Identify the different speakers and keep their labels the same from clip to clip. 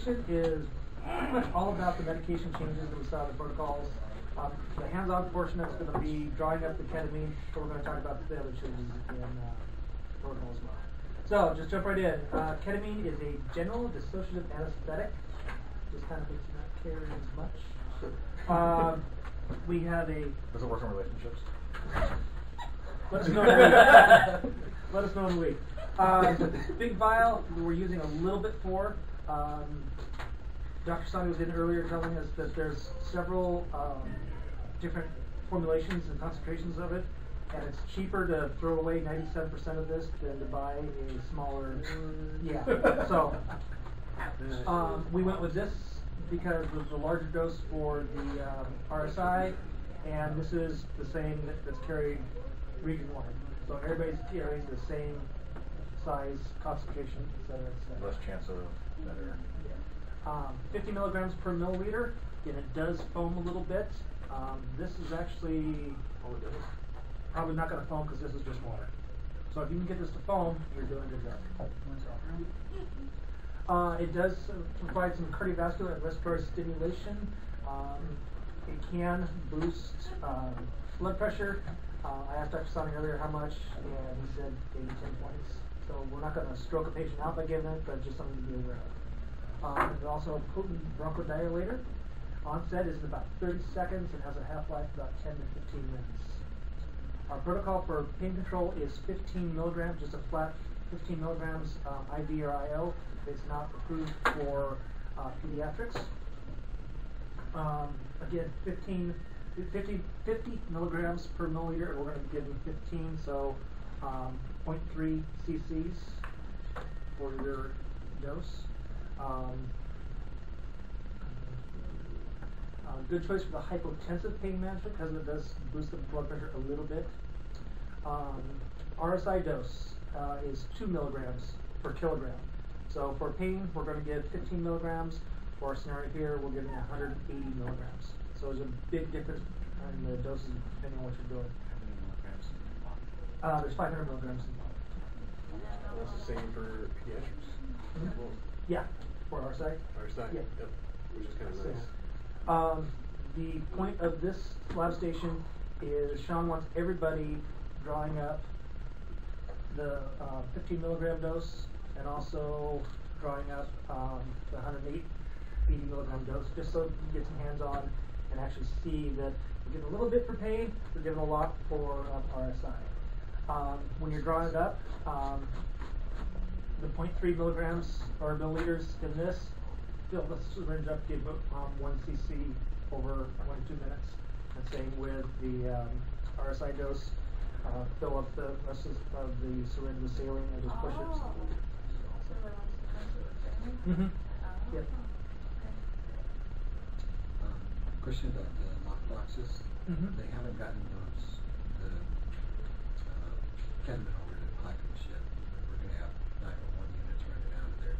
Speaker 1: presentation is pretty much all about the medication changes that we saw in the protocols. The hands-on portion is going to be drawing up the ketamine, but we're going to talk about the other changes in protocol as well. So, just jump right in. Ketamine is a general dissociative anesthetic. Just kind of makes you not carry as much. We have a...
Speaker 2: Does it work in relationships?
Speaker 1: Let us know in a week. Big vial, we're using a little bit for. Dr. Sani was in earlier telling us that there's several different formulations and concentrations of it, and it's cheaper to throw away 97% of this than to buy a smaller. Yeah. So we went with this because of the larger dose for the RSI, and this is the same that's carried region-wide. So everybody's carrying the same size, concentration, etc.
Speaker 2: Less chance of better.
Speaker 1: 50 milligrams per milliliter, and it does foam a little bit. This is actually probably not going to foam because this is just water. So if you can get this to foam, you're doing a good job. It does provide some cardiovascular and respiratory stimulation. It can boost blood pressure. I asked Dr. Sani earlier how much, and he said 8 to 10 points. So we're not going to stroke a patient out by giving it, but just something to be aware of. It's also a potent bronchodilator. Onset is in about 30 seconds and has a half-life of about 10 to 15 minutes. Our protocol for pain control is 15 milligrams, just a flat 15 milligrams IV or IO. It's not approved for pediatrics. Again, 50 milligrams per milliliter. We're going to give them 15, so 0.3 cc's for your dose. Good choice for the hypotensive pain management because it does boost the blood pressure a little bit. RSI dose is 2 milligrams per kilogram. So for pain, we're going to give 15 milligrams. For our scenario here, we're giving 180 milligrams. So there's a big difference in the doses depending on what you're doing. There's 500 milligrams involved.
Speaker 3: That's the same for pediatrics?
Speaker 1: Mm-hmm. Yeah, for RSI.
Speaker 3: RSI,
Speaker 1: yeah.
Speaker 3: Yep. Which is kind of nice.
Speaker 1: The point of this lab station is Sean wants everybody drawing up the 15 milligram dose and also drawing up the 180 milligram dose, just so you get some hands-on and actually see that we're getting a little bit for pain, we're giving a lot for RSI. When you're drawing it up, the 0.3 milligrams or milliliters in this, fill the syringe up, give 1 cc over 1 to 2 minutes. And same with the RSI dose. Fill up the rest of the syringe with saline and just push it. Mm-hmm. Yep.
Speaker 4: Question about the lock boxes.
Speaker 1: Mm-hmm.
Speaker 4: They haven't gotten those ketamine over to Clackamas yet. We're going to have 911 units running out of there.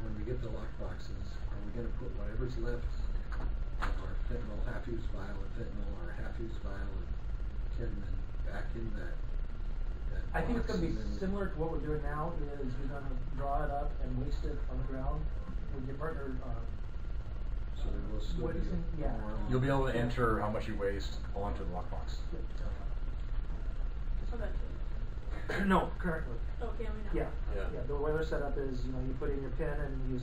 Speaker 4: When we get the lock boxes, are we going to put whatever's left of our fentanyl, half-use vial of fentanyl, or half-use vial of ketamine back in that
Speaker 1: I think it's
Speaker 4: box
Speaker 1: going to be
Speaker 4: and then
Speaker 1: similar to what we're doing now. Is you're going to draw it up and waste it on the ground with your partner.
Speaker 4: so there will still
Speaker 1: What do
Speaker 4: be
Speaker 1: you think? Yeah.
Speaker 4: more.
Speaker 2: You'll be able to enter how much you waste onto the lockbox.
Speaker 1: No, currently.
Speaker 5: Oh, can we not?
Speaker 1: Yeah.
Speaker 3: Yeah.
Speaker 1: Yeah. The way they're set up is, you put in your pin and you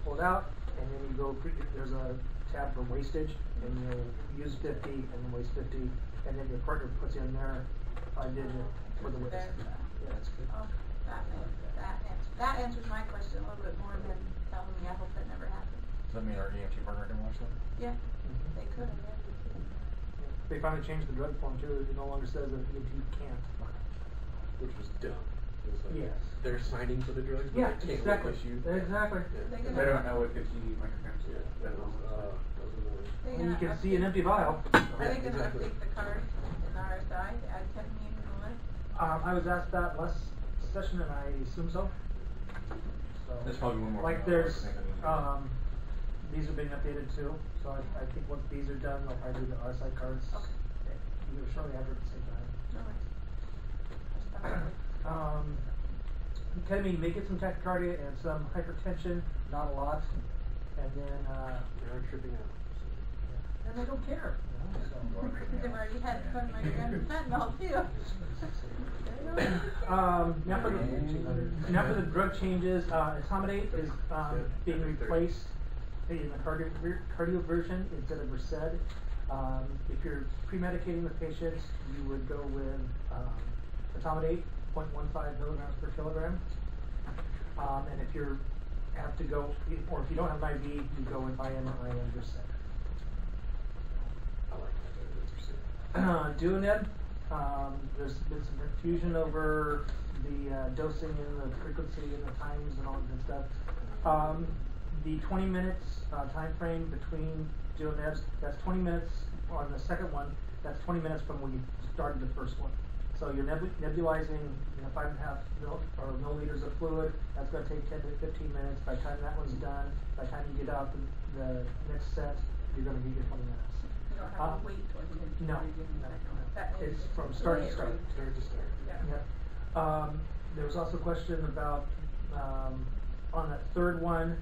Speaker 1: pull it out, and then you go. There's a tab for wastage, and you'll use 50 and then waste 50, and then your partner puts in their digit for the waste. Yeah, that's good.
Speaker 6: Oh, that answers my question a little bit more than telling me I hope that never happens.
Speaker 2: Does that mean our EMT partner can watch them?
Speaker 6: Yeah, they could.
Speaker 1: They finally changed the drug form too. It no longer says that EMT can't.
Speaker 3: Which was dumb. It was like
Speaker 1: Yes.
Speaker 3: they're signing for the drugs, but
Speaker 1: Yeah,
Speaker 3: they can't
Speaker 1: exactly.
Speaker 3: issue.
Speaker 1: Exactly.
Speaker 3: Yeah.
Speaker 2: They don't know what 50 micrograms
Speaker 3: Yeah, that was annoying.
Speaker 1: And you can see an empty vial.
Speaker 6: Are they going to update the card in RSI to add ketamine to the list?
Speaker 1: I was asked that last session, and I assume so.
Speaker 2: There's probably one more.
Speaker 1: Like there's, these are being updated too. So I think once these are done, they'll probably do the RSI cards.
Speaker 6: Okay.
Speaker 1: Either shortly after at the same time.
Speaker 6: No worries.
Speaker 1: ketamine may get some tachycardia and some hypertension, not a lot, and then,
Speaker 3: They are tripping out.
Speaker 1: and they don't care. You know, so.
Speaker 6: They've already had 20 milligrams of fentanyl too.
Speaker 1: Now for the drug changes, etomidate is being replaced in the cardio version instead of Versed. If you're pre-medicating the patients, you would go with etomidate, 0.15 milligrams per kilogram. And if you have to go, or if you don't have an IV, you go with IM or IM Versed.
Speaker 3: I like that.
Speaker 1: Duoneb, there's been some confusion over the dosing and the frequency and the times and all that good stuff. The 20 minutes time frame between Duonebs, that's 20 minutes on the second one, that's 20 minutes from when you started the first one. So you're nebulizing 5.5 milliliters of fluid, that's going to take 10 to 15 minutes. By the time that one's done, by the time you get out the next set, you're going to be your 20 minutes.
Speaker 6: You don't have to wait till you get
Speaker 1: No, it's from start to start.
Speaker 3: Start to start.
Speaker 6: Yeah.
Speaker 1: There was also a question about on that third one,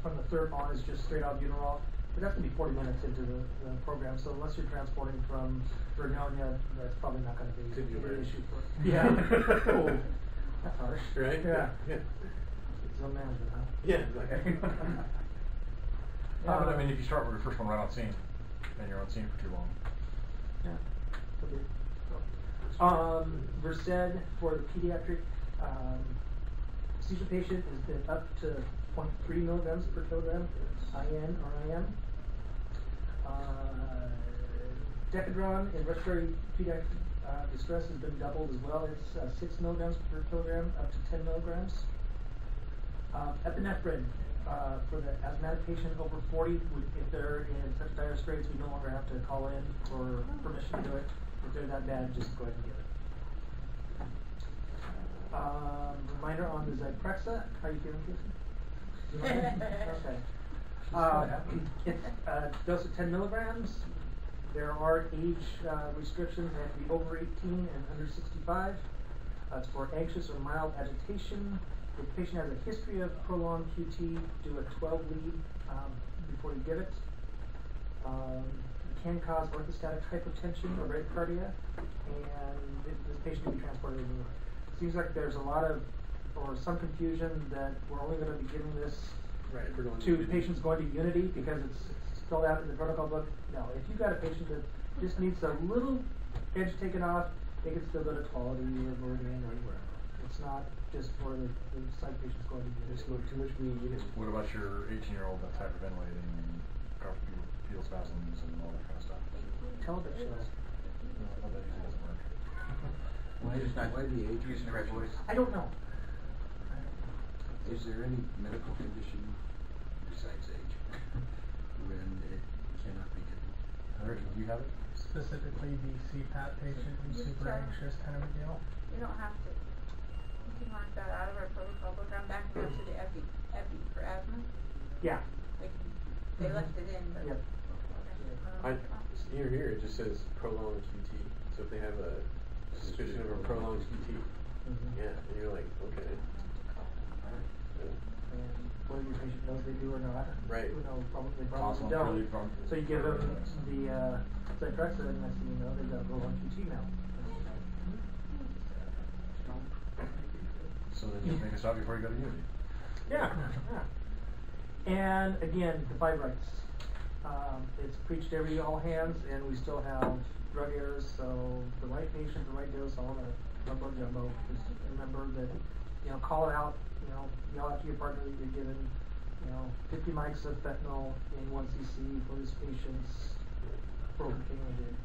Speaker 1: from the third on is just straight albuterol, but that's gonna be 40 minutes into the program. So unless you're transporting from Vernonia, that's probably not gonna be an issue for. Yeah. Oh, that's harsh.
Speaker 3: Right?
Speaker 1: Yeah.
Speaker 3: Yeah.
Speaker 1: Zone management, huh?
Speaker 3: Yeah, exactly.
Speaker 2: But I mean, if you start with your first one right on scene, then you're on scene for too long.
Speaker 1: Yeah. Could be. Versed for the pediatric seizure patient has been up to 0.3 milligrams per kilogram, IN or IM. Decadron in respiratory pediatric distress has been doubled as well. It's 6 milligrams per kilogram, up to 10 milligrams. Epinephrine for the asthmatic patient over 40, if they're in such dire straits, we no longer have to call in for permission to do it. If they're that bad, just go ahead and give it. Reminder on the Zyprexa. How are you feeling, Casey? Okay. It's a dose of 10 milligrams. There are age restrictions. They have to be over 18 and under 65. It's for anxious or mild agitation. If the patient has a history of prolonged QT, do a 12 lead before you give it. It can cause orthostatic hypotension or bradycardia, and this patient can be transported anywhere. It seems like there's a lot of, or some confusion that we're only going to be giving this to patients going to Unity because it's spelled out in the protocol book. No, if you've got a patient that just needs a little edge taken off, they can still go to Quality or Meridian or anywhere. It's not just for the psych patients going to Unity.
Speaker 3: Just too much weed.
Speaker 2: What about your 18-year-old that's hyperventilating and feels spasms and all that kind of stuff?
Speaker 1: Television.
Speaker 2: No, that usually doesn't work.
Speaker 4: Why the age restriction?
Speaker 1: I don't know.
Speaker 4: Is there any medical condition besides age when it cannot be given?
Speaker 2: Eric, do you have it?
Speaker 5: Specifically the CPAP patient who's super anxious kind of a deal?
Speaker 6: You don't have to. You can mark that out of our protocol book. I'm back up to the epi for asthma.
Speaker 1: Yeah.
Speaker 6: They left it in, but.
Speaker 1: Yep.
Speaker 3: Here it just says prolonged QT. So if they have a suspicion of a prolonged QT, yeah, and you're like, okay.
Speaker 1: And whether your patient knows they do or not.
Speaker 3: Right.
Speaker 1: You know, they probably
Speaker 2: Awesome.
Speaker 1: don't.
Speaker 2: Really fun.
Speaker 1: So you give them the Zyprexa, and next thing you know, they've got a roll on QT now.
Speaker 2: So then you make a stop before you go to Unity.
Speaker 1: Yeah. And again, the 5 rights. It's preached every all hands, and we still have drug errors. So the right patient, the right dose, all that mumbo jumbo. Just remember that, call it out. Yell out to your partner that you're given, 50 mics of fentanyl in 1 cc for this patient's provoking.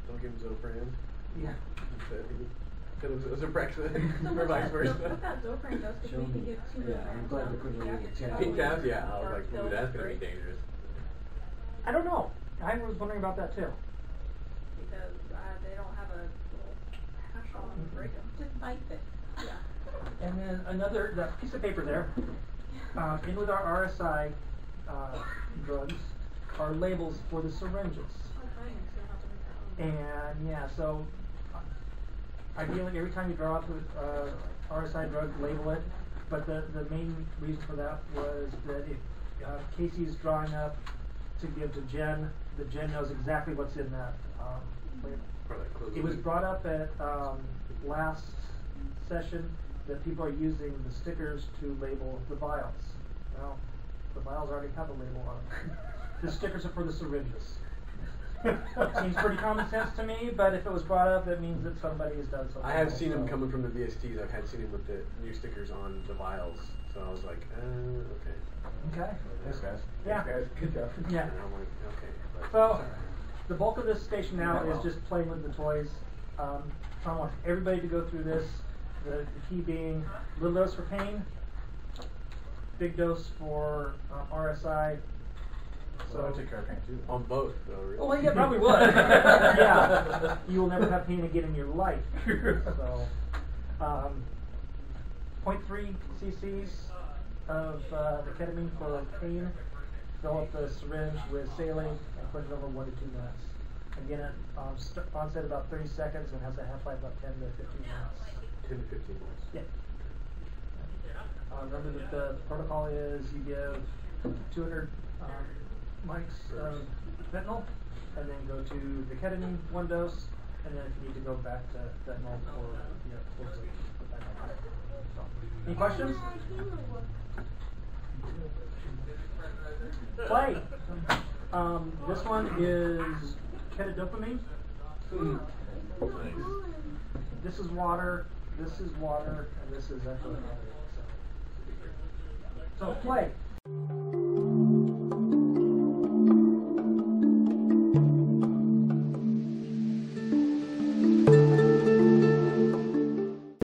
Speaker 3: Don't give them Zofran.
Speaker 1: Yeah.
Speaker 3: Zyprexa.
Speaker 6: So
Speaker 3: Or vice versa.
Speaker 6: What that Zofran does, because we can give 2
Speaker 4: Yeah, I'm glad we couldn't really get 10.
Speaker 3: Pink tabs, yeah. I was like, ooh, that's gonna be dangerous.
Speaker 1: I don't know. I was wondering about that too.
Speaker 6: Because they don't have a little hash on them to break them. Just bite it. Yeah.
Speaker 1: And then that piece of paper there, in with our RSI drugs, are labels for the syringes. And yeah, so ideally every time you draw up RSI drug, label it. But the main reason for that was that if Casey's drawing up to give to Jen, the Jen knows exactly what's in that label. It was brought up at last session that people are using the stickers to label the vials. Well, the vials already have a label on them. The stickers are for the syringes. Seems pretty common sense to me, but if it was brought up, it means that somebody has done something.
Speaker 3: I have
Speaker 1: else,
Speaker 3: seen them
Speaker 1: so.
Speaker 3: coming from the VSTs. I've seen them with the new stickers on the vials. So I was like, okay.
Speaker 1: Okay.
Speaker 2: Thanks, guys.
Speaker 1: Yeah.
Speaker 5: Good job.
Speaker 1: Yeah.
Speaker 3: And I'm like, okay. But
Speaker 1: So, the bulk of this station now is just playing with the toys. Sean wants everybody to go through this. The key being little dose for pain, big dose for RSI.
Speaker 2: So I take care of pain too.
Speaker 3: on both, though, really.
Speaker 1: Well, yeah, probably would. Yeah, you will never have pain again in your life. So, 0.3 cc's of the ketamine for pain. Fill up the syringe with saline and put it over 1 to 2 minutes. Again, it onset about 30 seconds and has a half-life about 10 to 15 minutes.
Speaker 3: 10 to 15 minutes.
Speaker 1: Yeah. Remember that the protocol is you give 200 mics of fentanyl, and then go to the ketamine 1 dose, and then if you need to go back to fentanyl or so. Any questions? Play. This one is ketodopamine. This is water, and this is ethanol. So play.